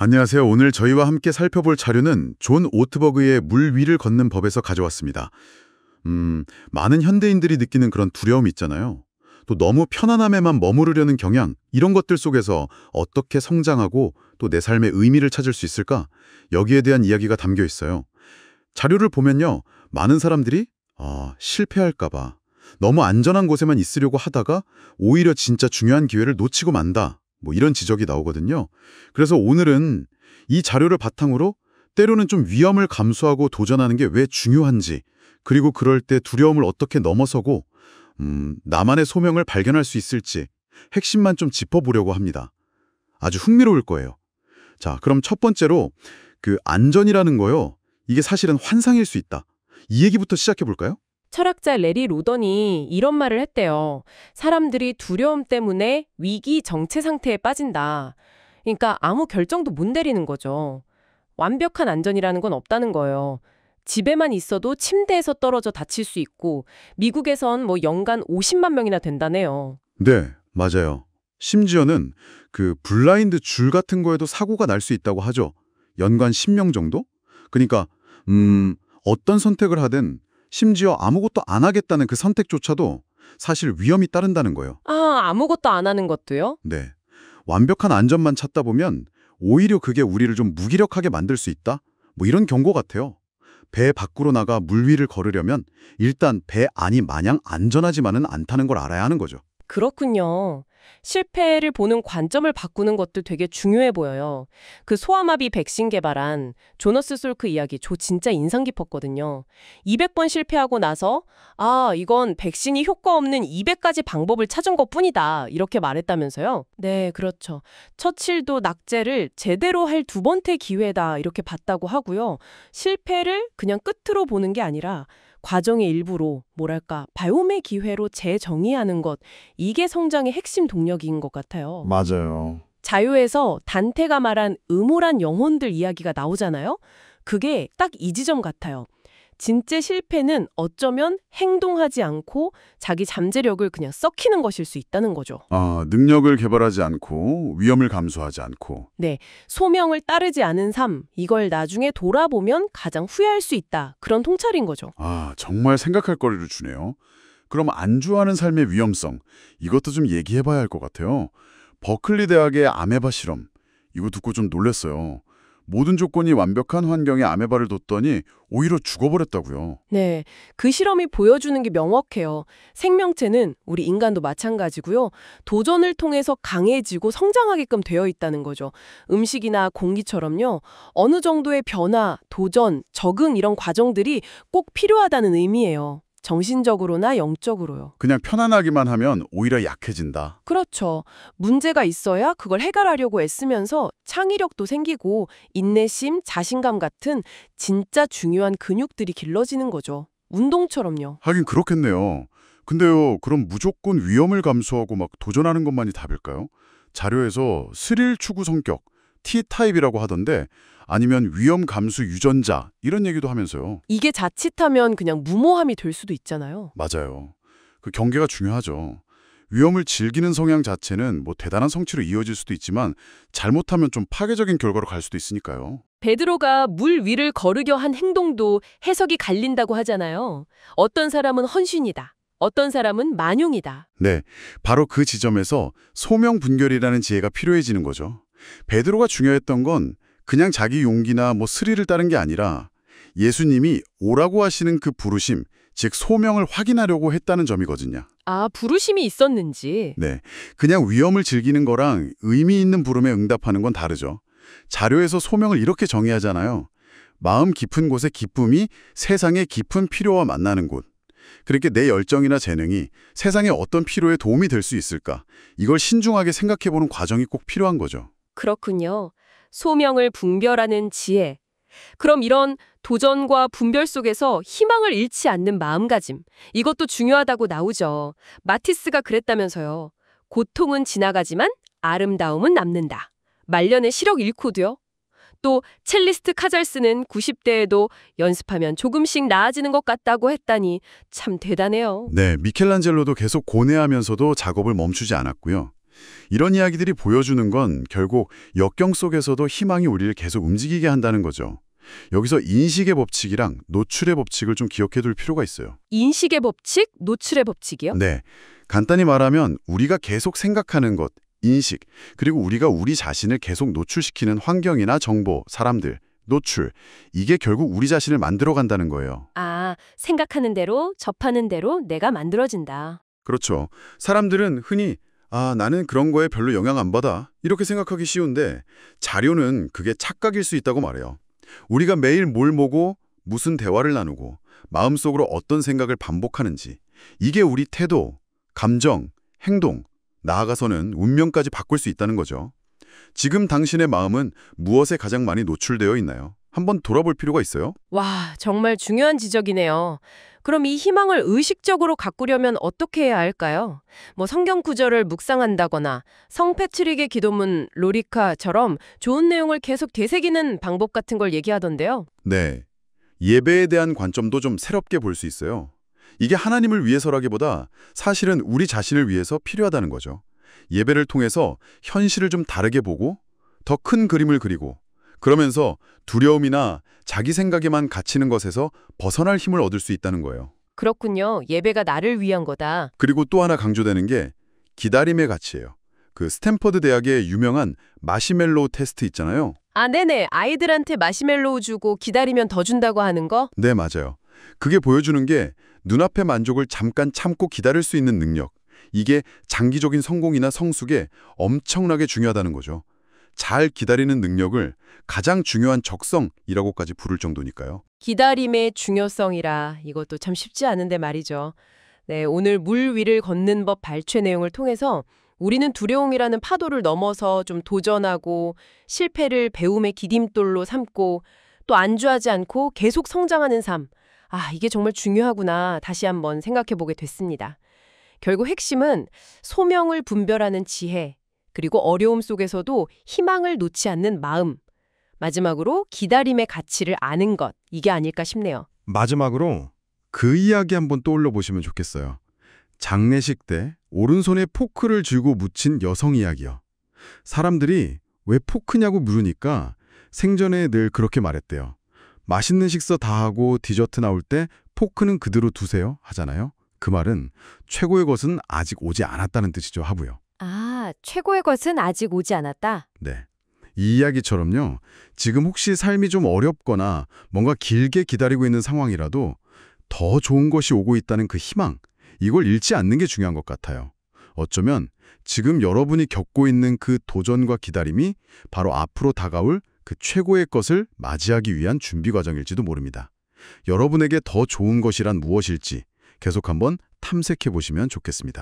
안녕하세요. 오늘 저희와 함께 살펴볼 자료는 존 오트버그의 물 위를 걷는 법에서 가져왔습니다. 많은 현대인들이 느끼는 그런 두려움이 있잖아요. 또 너무 편안함에만 머무르려는 경향, 이런 것들 속에서 어떻게 성장하고 또 내 삶의 의미를 찾을 수 있을까? 여기에 대한 이야기가 담겨 있어요. 자료를 보면요. 많은 사람들이 실패할까 봐 너무 안전한 곳에만 있으려고 하다가 오히려 진짜 중요한 기회를 놓치고 만다. 뭐 이런 지적이 나오거든요. 그래서 오늘은 이 자료를 바탕으로 때로는 좀 위험을 감수하고 도전하는 게 왜 중요한지, 그리고 그럴 때 두려움을 어떻게 넘어서고 나만의 소명을 발견할 수 있을지 핵심만 좀 짚어보려고 합니다. 아주 흥미로울 거예요. 자, 그럼 첫 번째로 그 안전이라는 거요. 이게 사실은 환상일 수 있다. 이 얘기부터 시작해 볼까요? 철학자 레리 로던이 이런 말을 했대요. 사람들이 두려움 때문에 위기 정체 상태에 빠진다. 그러니까 아무 결정도 못 내리는 거죠. 완벽한 안전이라는 건 없다는 거예요. 집에만 있어도 침대에서 떨어져 다칠 수 있고 미국에선 뭐 연간 50만 명이나 된다네요. 네, 맞아요. 심지어는 그 블라인드 줄 같은 거에도 사고가 날 수 있다고 하죠. 연간 10명 정도? 그러니까 어떤 선택을 하든 심지어 아무것도 안 하겠다는 그 선택조차도 사실 위험이 따른다는 거예요. 아무것도 안 하는 것도요? 네. 완벽한 안전만 찾다 보면 오히려 그게 우리를 좀 무기력하게 만들 수 있다? 뭐 이런 경고 같아요. 배 밖으로 나가 물 위를 걸으려면 일단 배 안이 마냥 안전하지만은 않다는 걸 알아야 하는 거죠. 그렇군요. 실패를 보는 관점을 바꾸는 것도 되게 중요해 보여요. 그 소아마비 백신 개발한 조너스 솔크 이야기 저 진짜 인상 깊었거든요. 200번 실패하고 나서 이건 백신이 효과 없는 200가지 방법을 찾은 것뿐이다. 이렇게 말했다면서요? 네, 그렇죠. 처칠도 낙제를 제대로 할 두 번째 기회다. 이렇게 봤다고 하고요. 실패를 그냥 끝으로 보는 게 아니라 과정의 일부로, 뭐랄까, 배움의 기회로 재정의하는 것, 이게 성장의 핵심 동력인 것 같아요. 맞아요. 자유에서 단테가 말한 음울한 영혼들 이야기가 나오잖아요? 그게 딱 이 지점 같아요. 진짜 실패는 어쩌면 행동하지 않고 자기 잠재력을 그냥 썩히는 것일 수 있다는 거죠. 능력을 개발하지 않고 위험을 감수하지 않고. 네, 소명을 따르지 않은 삶, 이걸 나중에 돌아보면 가장 후회할 수 있다. 그런 통찰인 거죠. 정말 생각할 거리를 주네요. 그럼 안주하는 삶의 위험성, 이것도 좀 얘기해봐야 할 것 같아요. 버클리 대학의 아메바 실험, 이거 듣고 좀 놀랐어요. 모든 조건이 완벽한 환경에 아메바를 뒀더니 오히려 죽어버렸다고요. 네, 그 실험이 보여주는 게 명확해요. 생명체는 우리 인간도 마찬가지고요. 도전을 통해서 강해지고 성장하게끔 되어 있다는 거죠. 음식이나 공기처럼요. 어느 정도의 변화, 도전, 적응 이런 과정들이 꼭 필요하다는 의미예요. 정신적으로나 영적으로요. 그냥 편안하기만 하면 오히려 약해진다. 그렇죠. 문제가 있어야 그걸 해결하려고 애쓰면서 창의력도 생기고 인내심, 자신감 같은 진짜 중요한 근육들이 길러지는 거죠. 운동처럼요. 하긴 그렇겠네요. 근데요, 그럼 무조건 위험을 감수하고 막 도전하는 것만이 답일까요? 자료에서 스릴 추구 성격, T타입이라고 하던데 아니면 위험 감수 유전자 이런 얘기도 하면서요. 이게 자칫하면 그냥 무모함이 될 수도 있잖아요. 맞아요. 그 경계가 중요하죠. 위험을 즐기는 성향 자체는 뭐 대단한 성취로 이어질 수도 있지만 잘못하면 좀 파괴적인 결과로 갈 수도 있으니까요. 베드로가 물 위를 거르려 한 행동도 해석이 갈린다고 하잖아요. 어떤 사람은 헌신이다. 어떤 사람은 만용이다. 네, 바로 그 지점에서 소명 분별이라는 지혜가 필요해지는 거죠. 베드로가 중요했던 건 그냥 자기 용기나 뭐 스릴을 따른 게 아니라 예수님이 오라고 하시는 그 부르심, 즉 소명을 확인하려고 했다는 점이거든요. 부르심이 있었는지. 네, 그냥 위험을 즐기는 거랑 의미 있는 부름에 응답하는 건 다르죠. 자료에서 소명을 이렇게 정의하잖아요. 마음 깊은 곳의 기쁨이 세상의 깊은 필요와 만나는 곳. 그렇게 내 열정이나 재능이 세상에 어떤 필요에 도움이 될 수 있을까? 이걸 신중하게 생각해보는 과정이 꼭 필요한 거죠. 그렇군요. 소명을 분별하는 지혜. 그럼 이런 도전과 분별 속에서 희망을 잃지 않는 마음가짐. 이것도 중요하다고 나오죠. 마티스가 그랬다면서요. 고통은 지나가지만 아름다움은 남는다. 말년의 시력 잃고도요. 또 첼리스트 카잘스는 90대에도 연습하면 조금씩 나아지는 것 같다고 했다니 참 대단해요. 네, 미켈란젤로도 계속 고뇌하면서도 작업을 멈추지 않았고요. 이런 이야기들이 보여주는 건 결국 역경 속에서도 희망이 우리를 계속 움직이게 한다는 거죠. 여기서 인식의 법칙이랑 노출의 법칙을 좀 기억해 둘 필요가 있어요. 인식의 법칙, 노출의 법칙이요? 네. 간단히 말하면 우리가 계속 생각하는 것, 인식, 그리고 우리가 우리 자신을 계속 노출시키는 환경이나 정보, 사람들, 노출, 이게 결국 우리 자신을 만들어 간다는 거예요. 아, 생각하는 대로, 접하는 대로 내가 만들어진다. 그렇죠. 사람들은 흔히 나는 그런 거에 별로 영향 안 받아. 이렇게 생각하기 쉬운데 자료는 그게 착각일 수 있다고 말해요. 우리가 매일 뭘 보고 무슨 대화를 나누고 마음속으로 어떤 생각을 반복하는지 이게 우리 태도, 감정, 행동, 나아가서는 운명까지 바꿀 수 있다는 거죠. 지금 당신의 마음은 무엇에 가장 많이 노출되어 있나요? 한번 돌아볼 필요가 있어요. 와, 정말 중요한 지적이네요. 그럼 이 희망을 의식적으로 가꾸려면 어떻게 해야 할까요? 성경 구절을 묵상한다거나 성 패트릭의 기도문 로리카처럼 좋은 내용을 계속 되새기는 방법 같은 걸 얘기하던데요. 네. 예배에 대한 관점도 좀 새롭게 볼 수 있어요. 이게 하나님을 위해서라기보다 사실은 우리 자신을 위해서 필요하다는 거죠. 예배를 통해서 현실을 좀 다르게 보고 더 큰 그림을 그리고 그러면서 두려움이나 자기 생각에만 갇히는 것에서 벗어날 힘을 얻을 수 있다는 거예요. 그렇군요. 예배가 나를 위한 거다. 그리고 또 하나 강조되는 게 기다림의 가치예요. 그 스탠퍼드 대학의 유명한 마시멜로우 테스트 있잖아요. 아, 네네. 아이들한테 마시멜로우 주고 기다리면 더 준다고 하는 거? 네, 맞아요. 그게 보여주는 게 눈앞의 만족을 잠깐 참고 기다릴 수 있는 능력. 이게 장기적인 성공이나 성숙에 엄청나게 중요하다는 거죠. 잘 기다리는 능력을 가장 중요한 적성이라고까지 부를 정도니까요. 기다림의 중요성이라 이것도 참 쉽지 않은데 말이죠. 네, 오늘 물 위를 걷는 법 발췌 내용을 통해서 우리는 두려움이라는 파도를 넘어서 좀 도전하고 실패를 배움의 디딤돌로 삼고 또 안주하지 않고 계속 성장하는 삶. 이게 정말 중요하구나 다시 한번 생각해 보게 됐습니다. 결국 핵심은 소명을 분별하는 지혜, 그리고 어려움 속에서도 희망을 놓지 않는 마음, 마지막으로 기다림의 가치를 아는 것, 이게 아닐까 싶네요. 마지막으로 그 이야기 한번 떠올려 보시면 좋겠어요. 장례식 때 오른손에 포크를 쥐고 묻힌 여성 이야기요. 사람들이 왜 포크냐고 물으니까 생전에 늘 그렇게 말했대요. 맛있는 식사 다 하고 디저트 나올 때 포크는 그대로 두세요 하잖아요. 그 말은 최고의 것은 아직 오지 않았다는 뜻이죠, 하부요. 아, 최고의 것은 아직 오지 않았다. 네. 이 이야기처럼요. 지금 혹시 삶이 좀 어렵거나 뭔가 길게 기다리고 있는 상황이라도 더 좋은 것이 오고 있다는 그 희망, 이걸 잃지 않는 게 중요한 것 같아요. 어쩌면 지금 여러분이 겪고 있는 그 도전과 기다림이 바로 앞으로 다가올 그 최고의 것을 맞이하기 위한 준비 과정일지도 모릅니다. 여러분에게 더 좋은 것이란 무엇일지 계속 한번 탐색해 보시면 좋겠습니다.